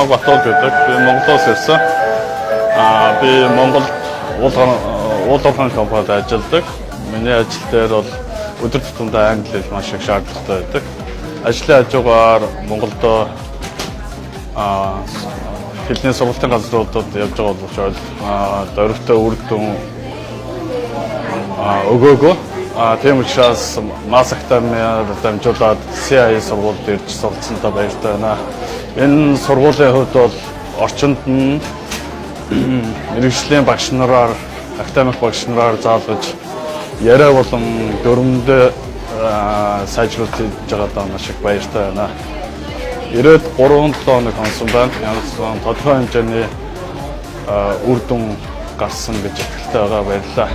намайг Батууд гэдэг. Би Монголоос ирсэн. Би Монголд уулуурхайн компанид ажилладаг. Миний ажил дээр бол өдөр тутамдаа англи хэл маш их шаардлагатай байдаг. Ажлын хажуугаар Монголдо хэлний сургалтын газруудад явж байгаа боловч дөрөвтэй үр дүн өгөөгөө. Тийм учраас Mass Academy-аар дамжуулаад CIA сургуульд ирж суралцсантай баяртай байна. Энэ сургуулийн хувьд бол орчинд нь мэргэжлийн багш нараар, академик багш нараар заалгаж яриа болон дүрмдээ сайжруулж байгаа маш их баяртай байна. Ирээд 3-7 хоног хонсон байна. Янз тодорхой хэмжээний үр дүн гарсан гэж итгэлтэй байгаа баярлалаа.